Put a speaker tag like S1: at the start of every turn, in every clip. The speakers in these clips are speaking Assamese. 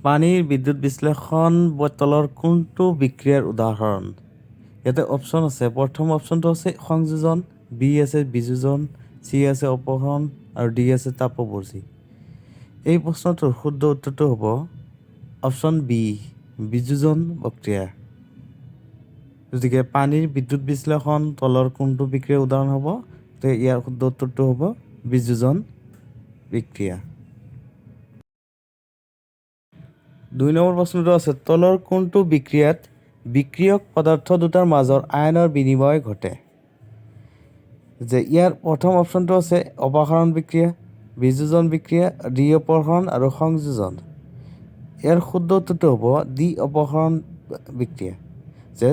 S1: পানীৰ বিদ্যুৎ বিশ্লেষণ তলৰ কোনটো বিক্ৰিয়াৰ উদাহৰণ? ইয়াতে অপশ্যন আছে। প্ৰথম অপশ্যনটো আছে সংযোজন, বি আছে বিযোজন, চি আছে অপহৰণ আৰু ডি আছে তাপবৰ্জি। এই প্ৰশ্নটোৰ শুদ্ধ উত্তৰটো হ'ব অপশ্যন বি, বিযোজন প্ৰক্ৰিয়া। গতিকে পানীৰ বিদ্যুৎ বিশ্লেষণ তলৰ কোনটো বিক্ৰিয়াৰ উদাহৰণ হ'ব? তো ইয়াৰ শুদ্ধ উত্তৰটো হ'ব বিযোজন বিক্ৰিয়া। 2 নম্বৰ প্ৰশ্নটো আছে, তলৰ কোনটো বিক্ৰিয়াত বিক্ৰিয়ক পদাৰ্থ দুটাৰ মাজৰ আয়নৰ বিনিময় ঘটে? যে ইয়াৰ প্ৰথম অপশ্যনটো আছে অপসাৰণ বিক্ৰিয়া, বিযোজন বিক্ৰিয়া, ডি অপহৰণ আৰু সংযোজন। ইয়াৰ শুদ্ধ উত্তৰটো হ'ব ডি অপহৰণ বিক্ৰিয়া। যে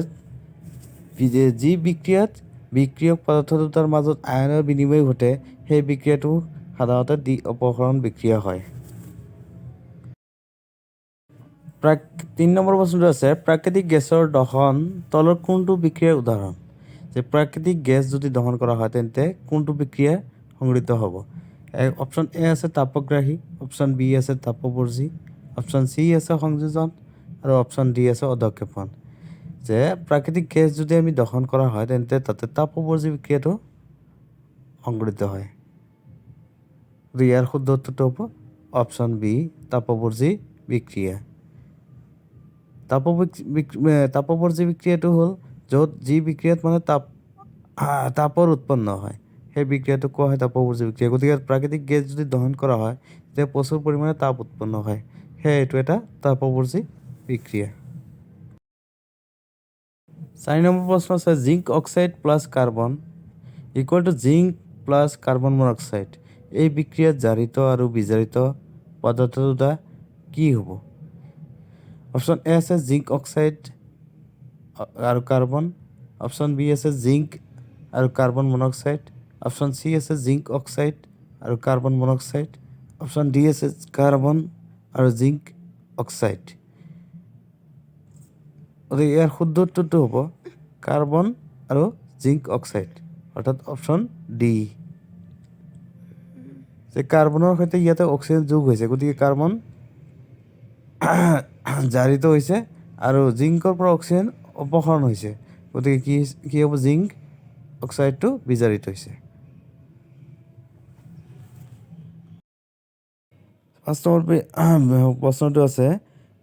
S1: যি বিক্ৰিয়াত বিক্ৰিয়ক পদাৰ্থ দুটাৰ মাজত আয়নৰ বিনিময় ঘটে সেই বিক্ৰিয়াটো সাধাৰণতে ডি অপহৰণ বিক্ৰিয়া হয়। 3 নম্বৰ প্ৰশ্নটো আছে, প্ৰাকৃতিক গেছৰ দহন তলৰ কোনটো বিক্ৰিয়াৰ উদাহৰণ? যে প্ৰাকৃতিক গেছ যদি দহন কৰা হয় তেন্তে কোনটো বিক্ৰিয়া সংঘটিত হ'ব? অপশ্যন এ আছে তাপগ্ৰাহী, অপশ্যন বি আছে তাপবৰ্জি, অপশ্যন চি আছে সংযোজন আৰু অপশ্যন ডি আছে অধক্ষেপণ। যে প্ৰাকৃতিক গেছ যদি আমি দহন কৰা হয় তেন্তে তাতে তাপবৰ্জি বিক্ৰিয়াটো সংঘটিত হয়। ইয়াৰ শুদ্ধ উত্তৰটো হ'ব অপশ্যন বি, তাপবৰ্জি বিক্ৰিয়া। তাপবৰ্জি বিক্ৰিয়াটো হ'ল য'ত যি বিক্ৰিয়াত মানে তাপৰ উৎপন্ন হয় সেই বিক্ৰিয়াটো কোৱা হয় তাপবৰ্জি বিক্ৰিয়া। গতিকে প্ৰাকৃতিক গেছ যদি দহন কৰা হয় তেতিয়া প্ৰচুৰ পৰিমাণে তাপ উৎপন্ন হয়, সেয়ে এইটো এটা তাপবৰ্জি বিক্ৰিয়া। 4 নম্বৰ প্ৰশ্ন আছে, zinc oxide plus carbon equal to zinc plus carbon monoxide. এই বিক্ৰিয়াত জাৰিত আৰু বিজাৰিত পদাৰ্থ দুটা কি হ'ব? অপশ্যন এ আছে জিংক অক্সাইড আৰু কাৰ্বন, অপশ্যন বি আছে জিংক আৰু কাৰ্বন মনক্সাইড, অপশ্যন চি আছে জিংক অক্সাইড আৰু কাৰ্বন মনক্সাইড, অপশ্যন ডি আছে কাৰ্বন আৰু জিংক অক্সাইড। গতিকে ইয়াৰ শুদ্ধ উত্তৰটো হ'ব কাৰ্বন আৰু জিংক অক্সাইড, অৰ্থাৎ অপশ্যন ডি। যে কাৰ্বনৰ সৈতে ইয়াতে অক্সিজেন যোগ হৈছে, গতিকে কাৰ্বন জাৰিত হৈছে আৰু জিংকৰ পৰা অক্সিজেন অপসাৰণ হৈছে, গতিকে কি হ'ব? জিংক অক্সাইডটো বিজাৰিত হৈছে। 5 নম্বৰ প্ৰশ্নটো আছে,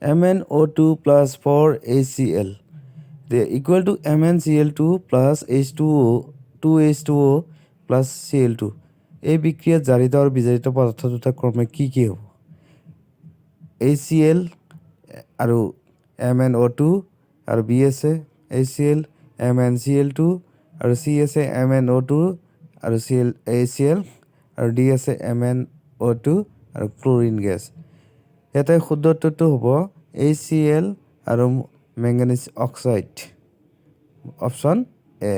S1: MnO2 plus 4HCl equal to MnCl2 plus H2O plus Cl2। এই বিক্ৰিয়াত জাৰিত আৰু বিজাৰিত পদাৰ্থ দুটা ক্ৰমে কি হ'ব? HCl আৰু MnO2 আৰু বি আছে HCl MnCl2 আৰু চি আছে MnO2 আৰু HCl আৰু ডি আছে MnO2 আৰু ক্লৰিন গেছ। ইয়াতে শুদ্ধ উত্তৰটো হ'ব HCl আৰু manganese oxide, option A.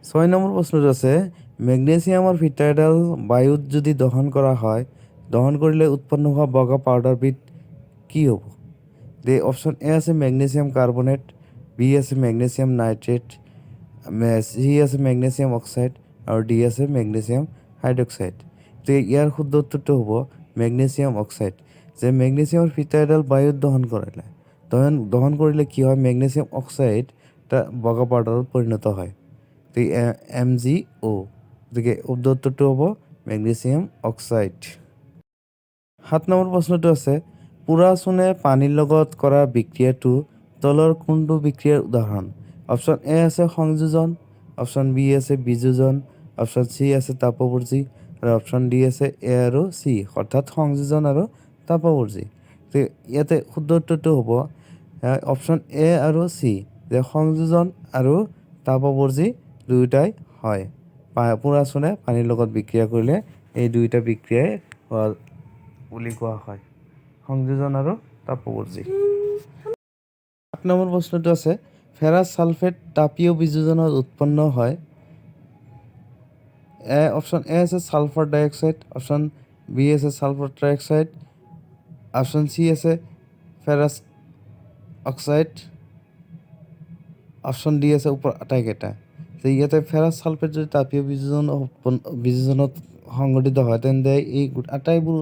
S1: 6 number প্ৰশ্নটো আছে, মেগনেছিয়ামৰ ফিটা এডাল বায়ুত যদি দহন কৰা হয়, দহন কৰিলে উৎপন্ন হোৱা বগা পাউডাৰবিধ কি হ'ব? অপশ্যন এ আছে মেগনেছিয়াম কাৰ্বনেট, বি আছে মেগনেছিয়াম নাইট্ৰেট, চি আছে মেগনেছিয়াম অক্সাইড আৰু ডি আছে মেগনেছিয়াম হাইড্ৰক্সাইড। গতিকে ইয়াৰ শুদ্ধ উত্তৰটো হ'ব মেগনেছিয়াম অক্সাইড। যে মেগনেছিয়ামৰ ফিটা এডাল বায়ুত দহন কৰিলে কি হয়? মেগনেছিয়াম অক্সাইড এটা বগা পাউডাৰত পৰিণত হয়, MgO। গতিকে শুদ্ধ উত্তৰটো হ'ব মেগনেছিয়াম অক্সাইড। 7 নম্বৰ প্ৰশ্নটো আছে, পোৰা চূণে পানীৰ লগত কৰা বিক্ৰিয়াটো তলৰ কোনটো বিক্ৰিয়াৰ উদাহৰণ? অপশ্যন এ আছে সংযোজন, অপশ্যন বি আছে বিযোজন, অপশ্যন চি আছে তাপবৰ্জি আৰু অপশ্যন ডি আছে এ আৰু চি, অৰ্থাৎ সংযোজন আৰু তাপবৰ্জি। ইয়াতে শুদ্ধ উত্তৰটো হ'ব অপশ্যন এ আৰু চি, যে সংযোজন আৰু তাপবৰ্জি দুয়োটাই হয়। পোৰা চূণে পানীৰ লগত বিক্ৰিয়া কৰিলে এই দুয়োটা বিক্ৰিয়াই হোৱা বুলি কোৱা হয়, সংযোজন আৰু তাপবৰ্জি। 8 নম্বৰ প্ৰশ্নটো আছে, ফেৰাছ ছালফেট তাপীয় বিযোজনত উৎপন্ন হয়। অপশ্যন এ আছে ছালফাৰ ডাই অক্সাইড, অপশ্যন বি আছে ছালফাৰ ট্ৰাইঅক্সাইড, অপশ্যন চি আছে ফেৰাছ অক্সাইড, অপশ্যন ডি আছে ওপৰ আটাইকেইটা। যে ইয়াতে ফেৰাছ ছালফেট যদি তাপীয় বিযোজনত সংঘটিত হয় তেন্তে এই আটাইবোৰ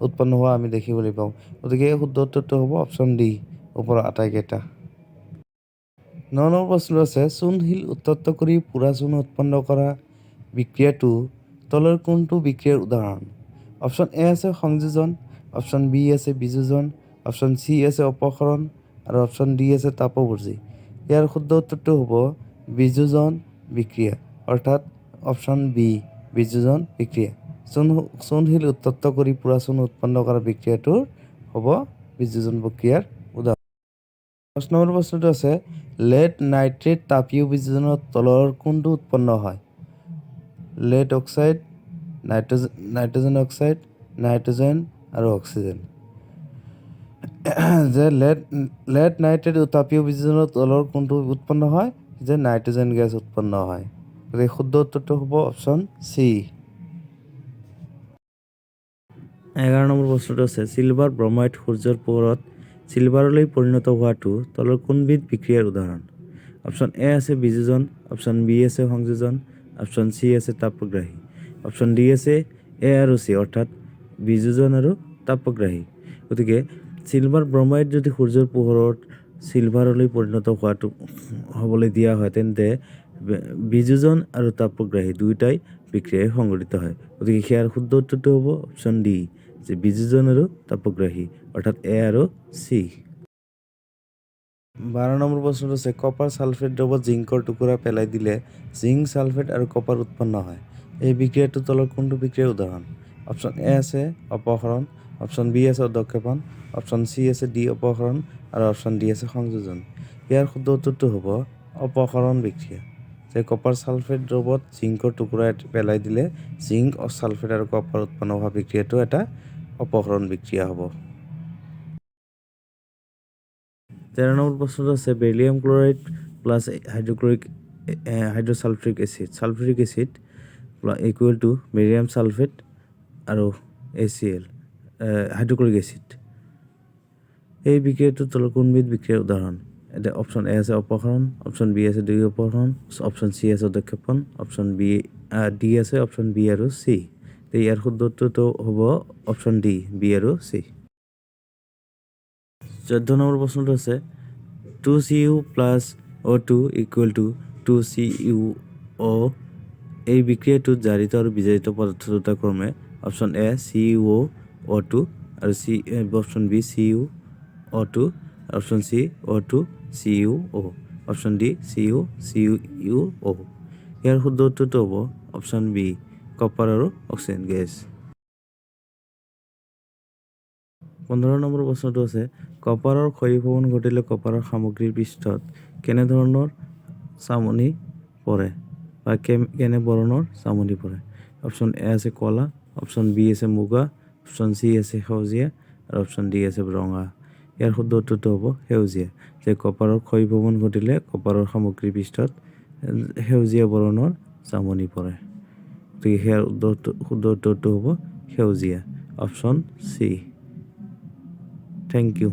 S1: উৎপন্ন হোৱা আমি দেখিবলৈ পাওঁ। গতিকে শুদ্ধ উত্তৰটো হ'ব অপশ্যন ডি, ওপৰৰ আটাইকেইটা। 9 নম্বৰ প্ৰশ্নটো আছে, চূণশিল উত্তপ্ত কৰি পোৰা চূণ উৎপন্ন কৰা বিক্ৰিয়াটো তলৰ কোনটো বিক্ৰিয়াৰ উদাহৰণ? অপশ্যন এ আছে সংযোজন, অপশ্যন বি আছে বিযোজন, অপশ্যন চি আছে অপসাৰণ আৰু অপশ্যন ডি আছে তাপৱৰ্জী। ইয়াৰ শুদ্ধ উত্তৰটো হ'ব বিযোজন বিক্ৰিয়া, অৰ্থাৎ অপশ্যন বি, বিযোজন বিক্ৰিয়া। চূণশিল উত্তপ্ত কৰি পোৰা চূণ উৎপন্ন কৰা বিক্ৰিয়াটোৰ হ'ব বিযোজন প্ৰক্ৰিয়াৰ উদাহৰণ। 10 নম্বৰ প্ৰশ্নটো আছে, লেড নাইট্ৰেট তাপীয় বিযোজনত তলৰ কোনটো উৎপন্ন হয়? Lead oxide, nitrogen oxide, nitrogen আৰু অক্সিজেন। যে লেড নাইট্ৰেট তাপীয় বিযোজনত তলৰ কোনটো উৎপন্ন হয়? যে নাইট্ৰজেন গেছ উৎপন্ন হয়। গতিকে শুদ্ধ উত্তৰটো হ'ব অপশ্যন চি। 11 নম্বৰ প্ৰশ্নটো আছে, চিলভাৰ ব্ৰমাইড সূৰ্যৰ পোহৰত চিলভাৰলৈ পৰিণত হোৱাটো তলৰ কোনবিধ বিক্ৰিয়াৰ উদাহৰণ? অপশ্যন এ আছে বিযোজন, অপশ্যন বি আছে সংযোজন, অপশ্যন চি আছে তাপগ্ৰাহী, অপশ্যন ডি আছে এ আৰু চি, অৰ্থাৎ বিযোজন আৰু তাপগ্ৰাহী। গতিকে চিলভাৰ ব্ৰমাইড যদি সূৰ্যৰ পোহৰত চিলভাৰলৈ পৰিণত হ'বলৈ দিয়া হয় তেন্তে বিযোজন আৰু তাপগ্ৰাহী দুয়োটাই বিক্ৰিয়াই সংঘটিত হয়। গতিকে ইয়াৰ শুদ্ধ উত্তৰটো হ'ব অপশ্যন ডি, যে বিযোজন আৰু তাপগ্ৰাহী, অৰ্থাৎ এ আৰু চি। 12 নম্বৰ প্ৰশ্নটো আছে, কপাৰ ছালফেট দ্ৰৱত জিংকৰ টুকুৰা পেলাই দিলে জিংক ছালফেট আৰু কপাৰ উৎপন্ন হয়। এই বিক্ৰিয়াটো তলৰ কোনটো বিক্ৰিয়াৰ উদাহৰণ? অপশ্যন এ আছে অপসাৰণ, অপশ্যন বি আছে অধক্ষেপণ, অপশ্যন চি আছে ডি অপসাৰণ আৰু অপশ্যন ডি আছে সংযোজন। ইয়াৰ শুদ্ধ উত্তৰটো হ'ব অপসাৰণ বিক্ৰিয়া। যে কপাৰ ছালফেট দ্ৰৱত জিংকৰ টুকুৰা পেলাই দিলে জিংক ছালফেট আৰু কপাৰ উৎপন্ন হোৱা বিক্ৰিয়াটো এটা অপসাৰণ বিক্ৰিয়া হ'ব। 13 নম্বৰ প্ৰশ্নটো আছে, beryllium chloride plus hydrosulphuric acid equal to barium sulphate আৰু HCl হাইড্ৰক্লৰিক এচিড। এই বিক্ৰিয়াটো তলৰ কোনবিধ বিক্ৰিয়াৰ উদাহৰণ? এতিয়া অপশ্যন এ আছে অপসাৰণ, অপশ্যন বি আছে দুই অপসাৰণ, অপশ্যন চি আছে অধক্ষেপণ, অপশ্যন ডি আছে অপশ্যন বি আৰু চি। ইয়াৰ শুদ্ধ উত্তৰটো হ'ব অপশ্যন ডি, বি আৰু চি। 14 নম্বৰ প্ৰশ্নটো আছে, 2Cu plus O2 equal to 2CuO। এই বিক্ৰিয়াটোত জাৰিত আৰু বিজাৰিত পদাৰ্থ দুটা ক্ৰমে অপশ্যন এ CuO2 আৰু option B CuO2, option C O2 CuO, option D CuO। ইয়াৰ শুদ্ধ উত্তৰটো হ'ব অপশ্যন বি, কপাৰ আৰু অক্সিজেন গেছ। 15 নম্বৰ প্ৰশ্নটো আছে, কপাৰৰ ক্ষয়ীভৱন ঘটিলে কপাৰৰ সামগ্ৰীৰ পৃষ্ঠত কেনেধৰণৰ চামনি পৰে বা কেনে বৰণৰ চামনি পৰে? অপশ্যন এ আছে কলা, অপশ্যন বি আছে মুগা, অপশ্যন চি আছে সেউজীয়া আৰু অপশ্যন ডি আছে ৰঙা। ইয়াৰ শুদ্ধ উত্তৰটো হ'ব সেউজীয়া। যে কপাৰৰ ক্ষয়ীভৱন ঘটিলে কপাৰৰ সামগ্ৰীৰ পৃষ্ঠত সেউজীয়া বৰণৰ চামনি পৰে। গতিকে ইয়াৰ শুদ্ধ উত্তৰটো হ'ব সেউজীয়া, অপশ্যন চি। Thank U.